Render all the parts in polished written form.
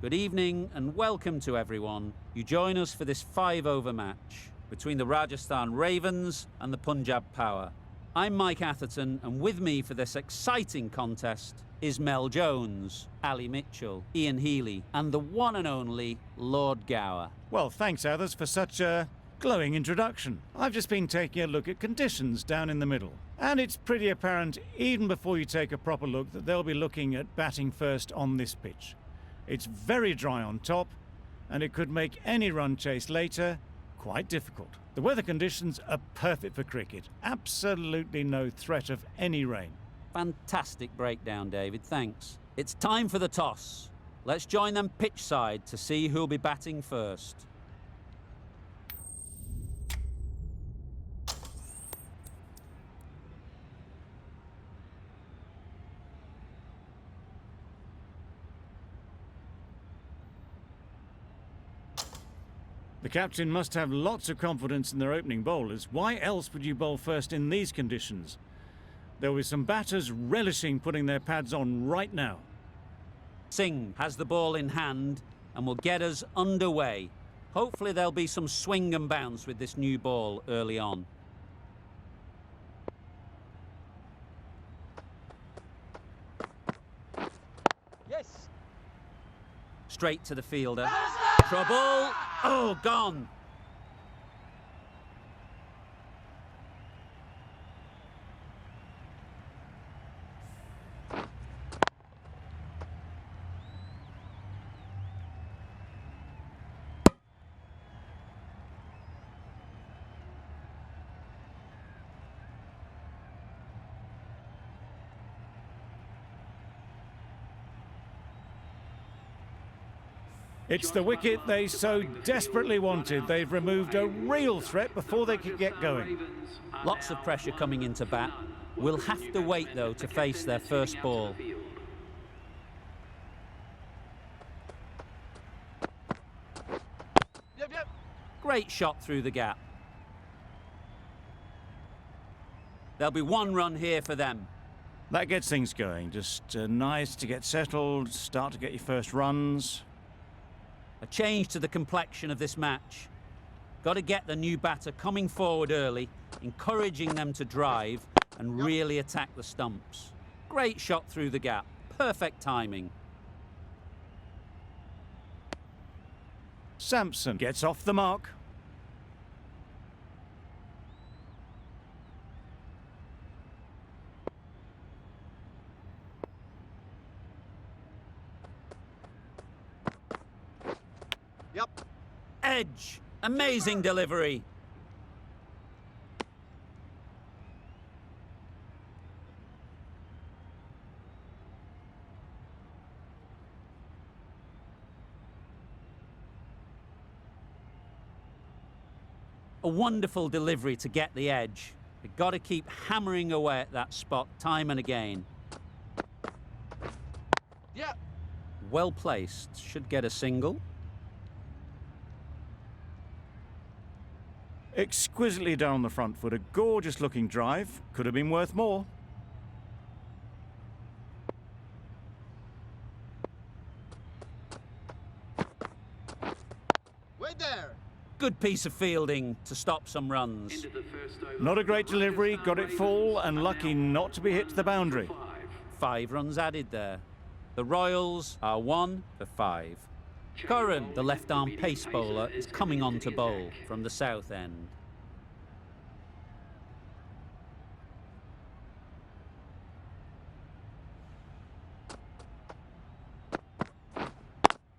Good evening and welcome to everyone. You join us for this 5-over match between the Rajasthan Ravens and the Punjab Power. I'm Mike Atherton, and with me for this exciting contest is Mel Jones, Ali Mitchell, Ian Healy and the one and only Lord Gower. Well, thanks, Athers, for such a glowing introduction. I've just been taking a look at conditions down in the middle, and it's pretty apparent, even before you take a proper look, that they'll be looking at batting first on this pitch. It's very dry on top, and it could make any run chase later quite difficult. The weather conditions are perfect for cricket. Absolutely no threat of any rain. Fantastic breakdown, David, thanks. It's time for the toss. Let's join them pitch side to see who'll be batting first. The captain must have lots of confidence in their opening bowlers. Why else would you bowl first in these conditions? There will be some batters relishing putting their pads on right now. Singh has the ball in hand and will get us underway. Hopefully there'll be some swing and bounce with this new ball early on. Yes. Straight to the fielder. Trouble. Oh, gone. It's the wicket they so desperately wanted. They've removed a real threat before they could get going. Lots of pressure coming into bat. We'll have to wait, though, to face their first ball. Great shot through the gap. There'll be one run here for them. That gets things going. Just nice to get settled, start to get your first runs. A change to the complexion of this match. Got to get the new batter coming forward early, encouraging them to drive and really attack the stumps. Great shot through the gap. Perfect timing. Sampson gets off the mark. Edge. Amazing delivery. A wonderful delivery to get the edge. You've got to keep hammering away at that spot time and again. Yeah. Well placed. Should get a single. Exquisitely down the front foot, a gorgeous looking drive. Could have been worth more. Wait there. Good piece of fielding to stop some runs. Not a great delivery, got it full and lucky not to be hit to the boundary. 5 runs added there. The Royals are 1 for 5. Curran, the left-arm pace bowler, is coming on to bowl from the south end.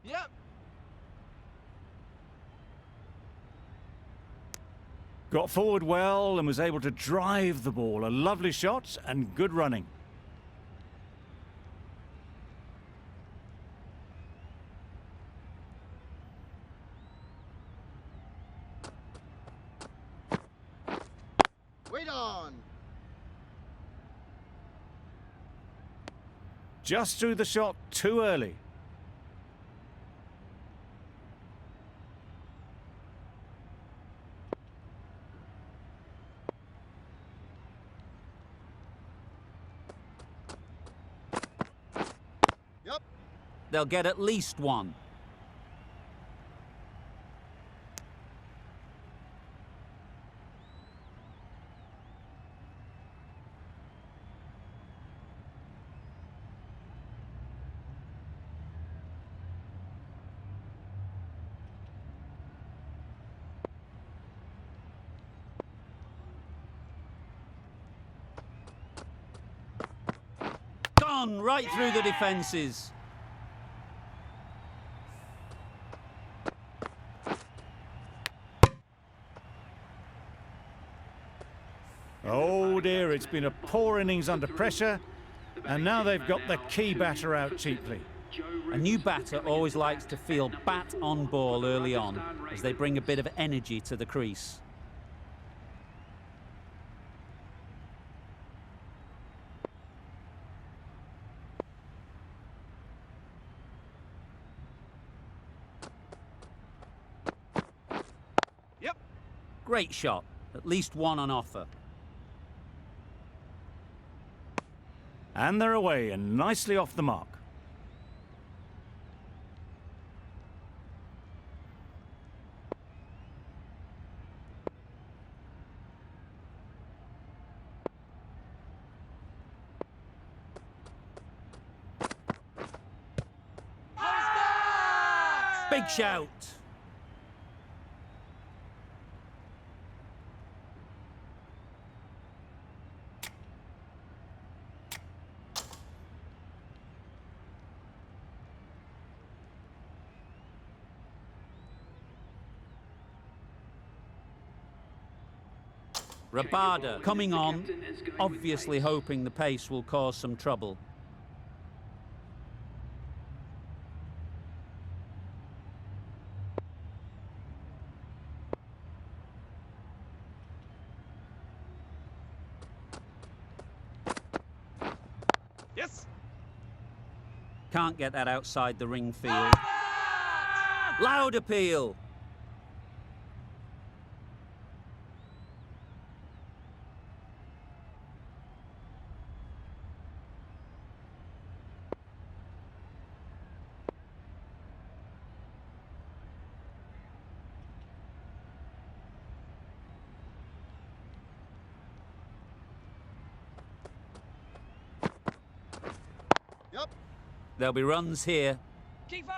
Yep. Got forward well and was able to drive the ball. A lovely shot and good running. Just threw the shot too early. They'll get at least one. on, right through the defences. Oh dear, it's been a poor innings under pressure, and now they've got the key batter out cheaply. A new batter always likes to feel bat on ball early on, as they bring a bit of energy to the crease. Yep. Great shot, at least one on offer. And they're away and nicely off the mark. Big shout. Rabada coming on, obviously hoping the pace will cause some trouble. Yes. Can't get that outside the ring field. Loud appeal. Yep. There'll be runs here. Keeper.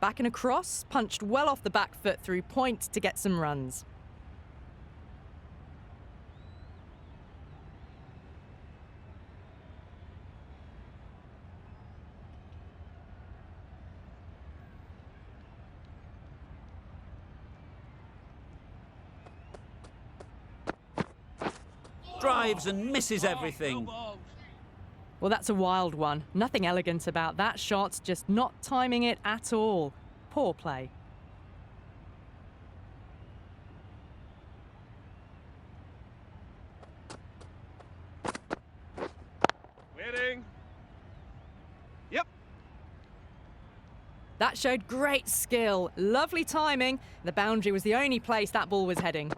Back and across, punched well off the back foot through point to get some runs. Drives and misses everything. Well, that's a wild one. Nothing elegant about that shot, just not timing it at all. Poor play. Waiting. Yep. That showed great skill. Lovely timing. The boundary was the only place that ball was heading.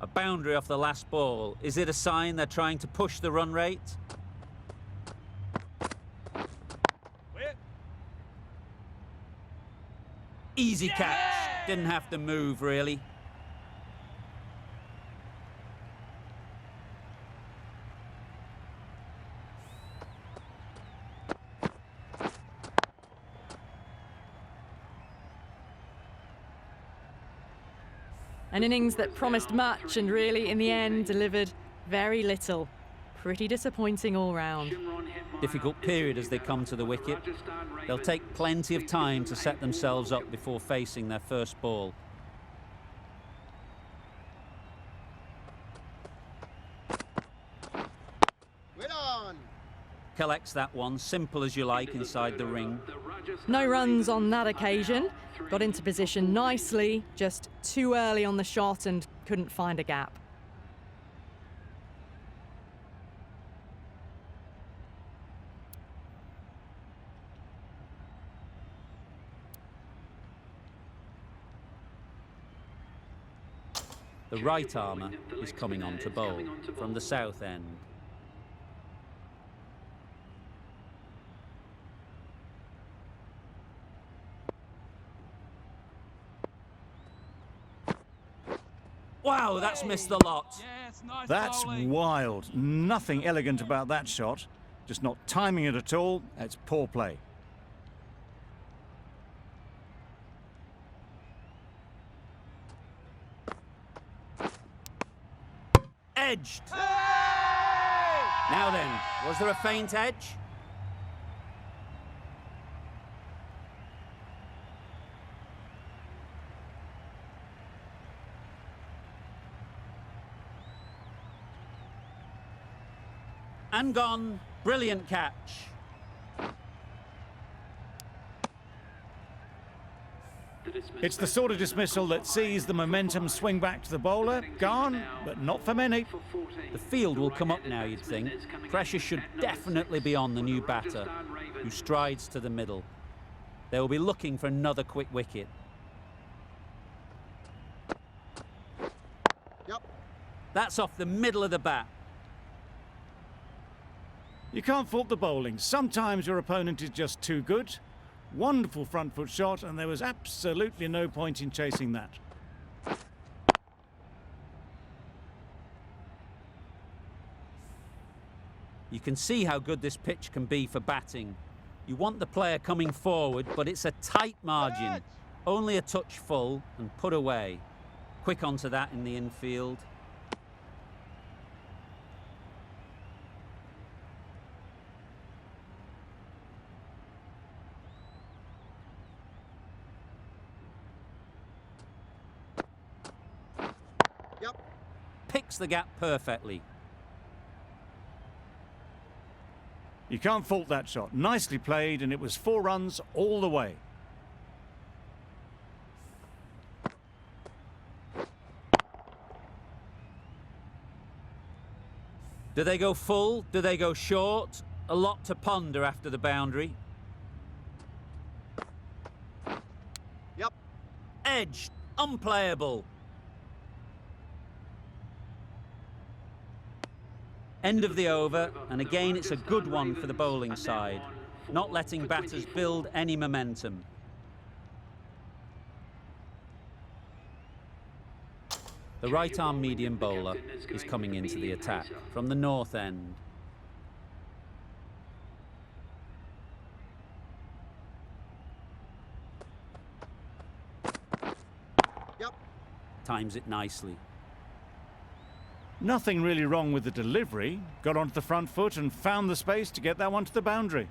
A boundary off the last ball. Is it a sign they're trying to push the run rate? Wait. Easy catch. Didn't have to move, really. An innings that promised much and really, in the end, delivered very little. Pretty disappointing all round. Difficult period as they come to the wicket. They'll take plenty of time to set themselves up before facing their first ball. Wait on. Collects that one, simple as you like, inside the ring. No runs on that occasion. Got into position nicely, just too early on the shot and couldn't find a gap. The right armour is coming on to bowl from the south end. Wow, that's missed the lot. That's wild. Nothing elegant about that shot. Just not timing it at all. It's poor play. Edged. Now then, was there a faint edge? And gone. Brilliant catch. It's the sort of dismissal that sees the momentum swing back to the bowler. Gone, but not for many. The field will come up now, you'd think. Pressure should definitely be on the new batter, who strides to the middle. They will be looking for another quick wicket. Yep. That's off the middle of the bat. You can't fault the bowling. Sometimes your opponent is just too good. Wonderful front foot shot, and there was absolutely no point in chasing that. You can see how good this pitch can be for batting. You want the player coming forward, but it's a tight margin. Only a touch full and put away. Quick onto that in the infield. Yep. Picks the gap perfectly. You can't fault that shot. Nicely played, and it was 4 runs all the way. Do they go full? Do they go short? A lot to ponder after the boundary. Yep. Edged. Unplayable. End of the over, and again it's a good one for the bowling side, not letting batters build any momentum. The right-arm medium bowler is coming into the attack from the north end. Yep. Times it nicely. Nothing really wrong with the delivery. Got onto the front foot and found the space to get that one to the boundary.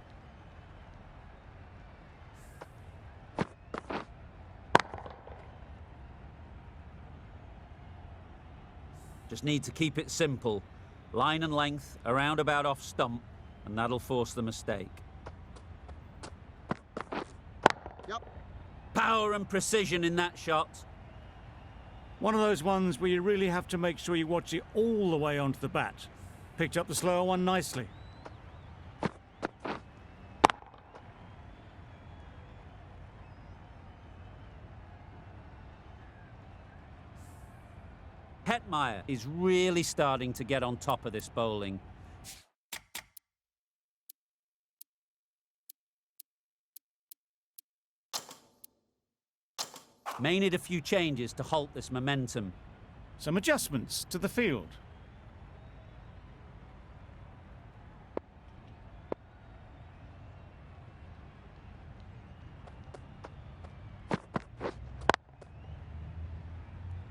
Just need to keep it simple. Line and length, around about off stump, and that'll force the mistake. Yep. Power and precision in that shot. One of those ones where you really have to make sure you watch it all the way onto the bat. Picked up the slower one nicely. Hetmeyer is really starting to get on top of this bowling. May need a few changes to halt this momentum. Some adjustments to the field.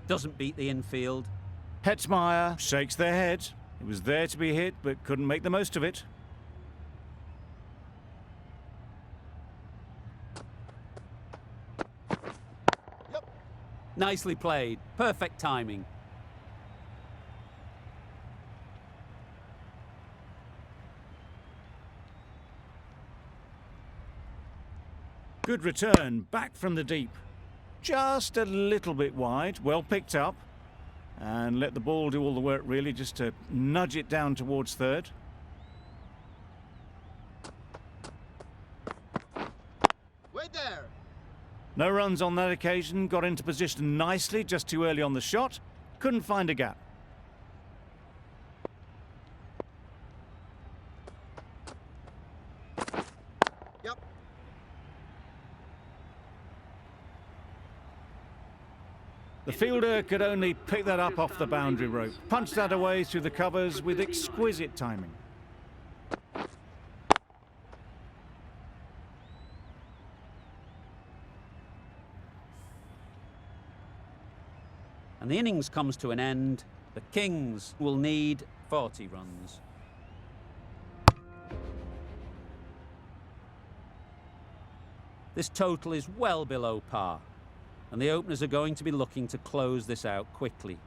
Doesn't beat the infield. Hetmeyer shakes their head. It was there to be hit, but couldn't make the most of it. Nicely played. Perfect timing. Good return, back from the deep. Just a little bit wide, well picked up. And let the ball do all the work really, just to nudge it down towards third. Wait there. No runs on that occasion, got into position nicely, just too early on the shot. Couldn't find a gap. Yep. The fielder could only pick that up off the boundary rope. Punched that away through the covers with exquisite timing. And the innings comes to an end. The Kings will need 40 runs. This total is well below par, and the openers are going to be looking to close this out quickly.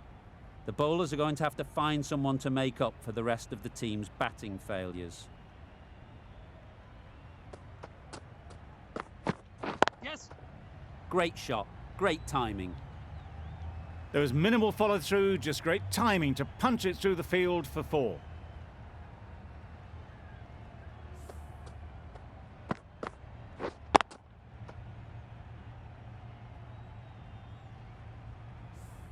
The bowlers are going to have to find someone to make up for the rest of the team's batting failures. Yes. Great shot, great timing. There was minimal follow-through, just great timing to punch it through the field for 4.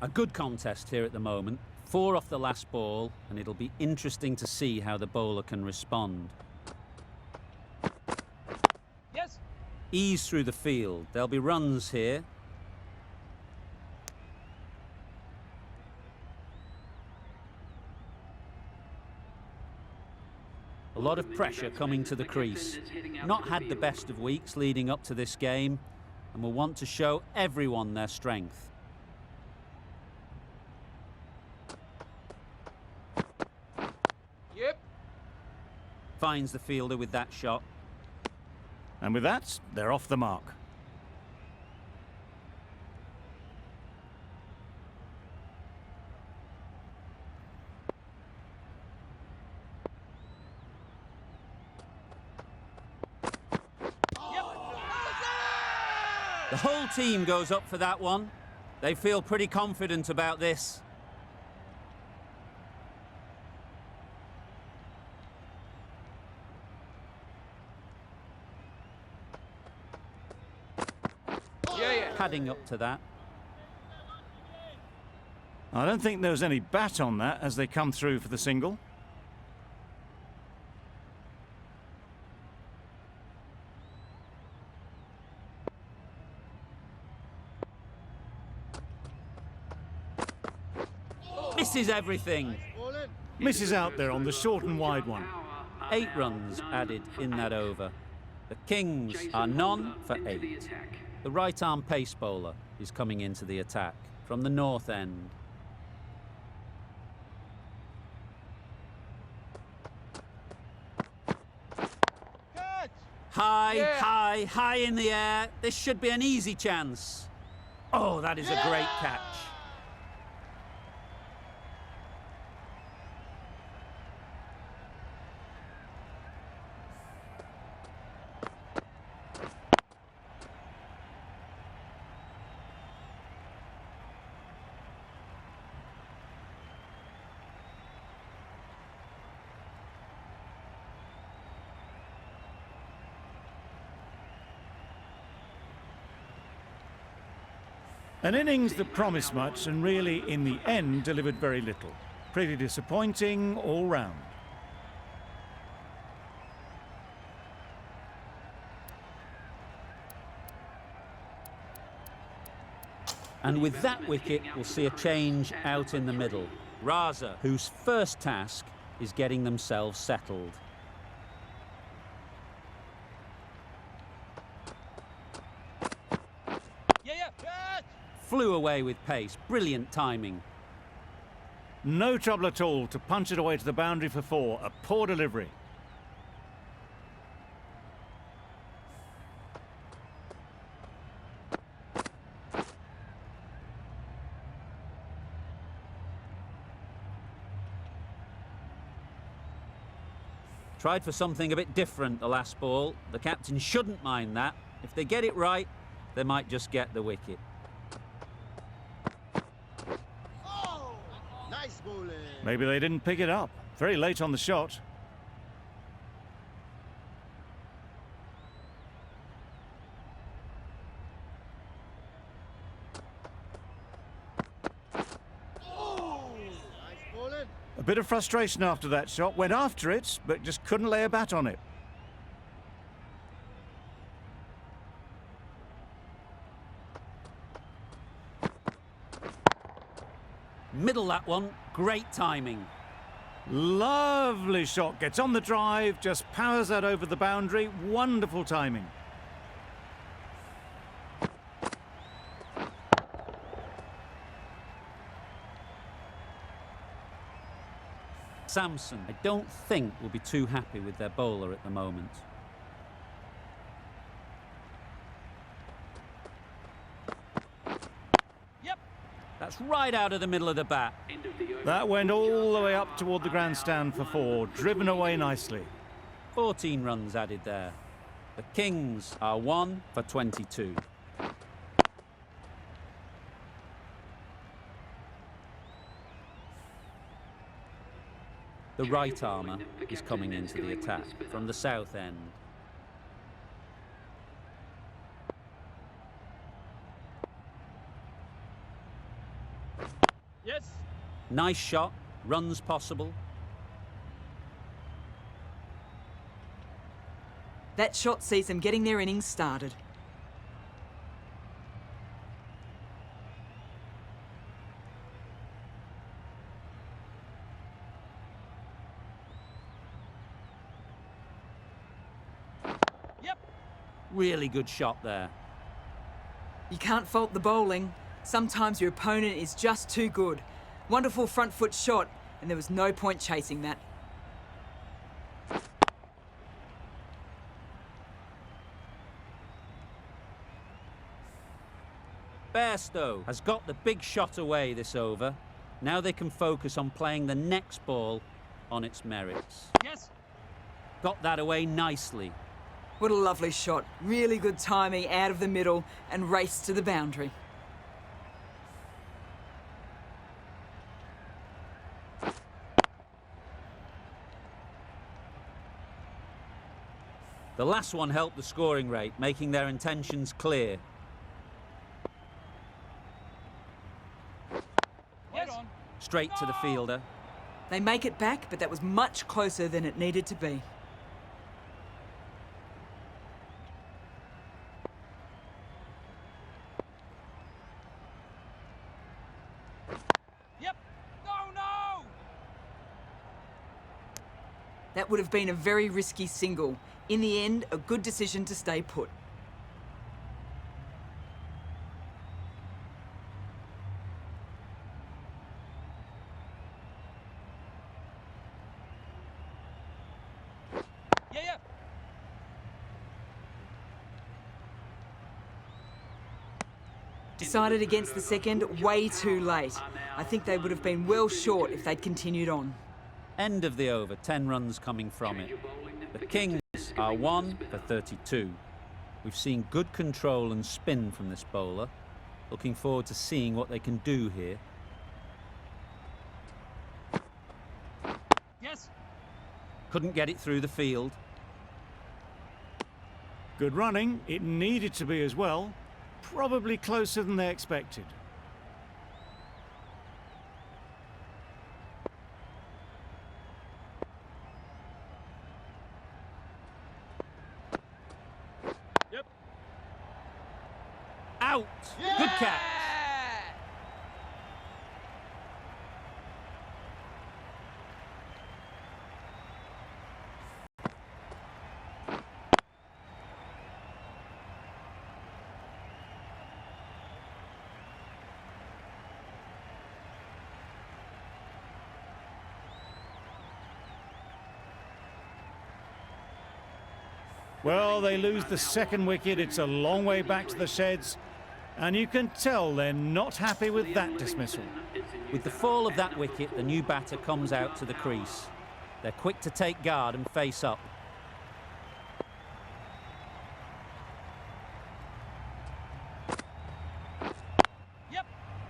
A good contest here at the moment. 4 off the last ball, and it'll be interesting to see how the bowler can respond. Yes. Ease through the field. There'll be runs here. A lot of pressure coming to the crease. Not had the best of weeks leading up to this game, and will want to show everyone their strength. Yep. Finds the fielder with that shot. And with that, they're off the mark. The whole team goes up for that one. They feel pretty confident about this. Padding up to that. I don't think there was any bat on that as they come through for the single. Misses everything. Misses out there on the short and wide one. 8 runs added in that over. The Kings are none for 8. The right-arm pace bowler is coming into the attack from the north end. High, high in the air. This should be an easy chance. Oh, that is a great catch. An innings that promised much and really, in the end, delivered very little. Pretty disappointing all round. And with that wicket, we'll see a change out in the middle. Raza, whose first task is getting themselves settled. Flew away with pace. Brilliant timing. No trouble at all to punch it away to the boundary for 4. A poor delivery. Tried for something a bit different the last ball. The captain shouldn't mind that. If they get it right, they might just get the wicket. Nice bowling. Maybe they didn't pick it up. Very late on the shot. Nice bowling. A bit of frustration after that shot. Went after it, but just couldn't lay a bat on it. Middle that one. Great timing. Lovely shot. Gets on the drive, just powers that over the boundary. Wonderful timing. Samson, I don't think, will be too happy with their bowler at the moment. Yep. That's right out of the middle of the bat. That went all the way up toward the grandstand for 4, driven away nicely. 14 runs added there. The Kings are 1 for 22. The right armour is coming into the attack from the south end. Yes. Nice shot, runs possible. That shot sees them getting their innings started. Yep. Really good shot there. You can't fault the bowling. Sometimes your opponent is just too good. Wonderful front foot shot, and there was no point chasing that. Bairstow has got the big shot away this over. Now they can focus on playing the next ball on its merits. Yes. Got that away nicely. What a lovely shot. Really good timing out of the middle and race to the boundary. The last one helped the scoring rate, making their intentions clear. Yes. On. Straight to the fielder. They make it back, but that was much closer than it needed to be. Yep. No. That would have been a very risky single. In the end, a good decision to stay put. Yeah. Decided against the second way too late. I think they would have been well short if they'd continued on. End of the over, 10 runs coming from it. The Kings are 1 for 32. We've seen good control and spin from this bowler. Looking forward to seeing what they can do here. Yes. Couldn't get it through the field. Good running. It needed to be as well. Probably closer than they expected. Yep. Out! Good catch. Well, they lose the second wicket. It's a long way back to the sheds. And you can tell they're not happy with that dismissal. With the fall of that wicket, the new batter comes out to the crease. They're quick to take guard and face up. Yep.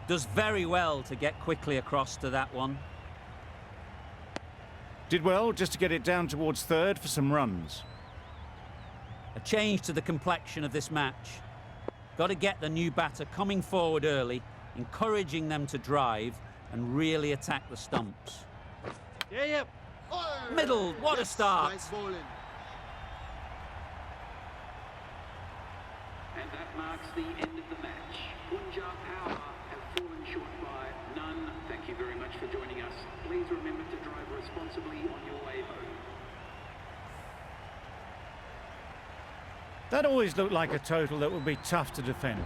Does very well to get quickly across to that one. Did well just to get it down towards third for some runs. A change to the complexion of this match. Got to get the new batter coming forward early, encouraging them to drive and really attack the stumps. Yeah. Middle, what a start. Nice bowling. And that marks the end of the match. Punjab Power have fallen short by none. Thank you very much for joining us. Please remember to drive responsibly on your way home. That always looked like a total that would be tough to defend.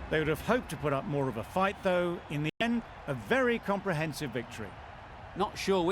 They would have hoped to put up more of a fight, though. In the end, a very comprehensive victory. Not sure which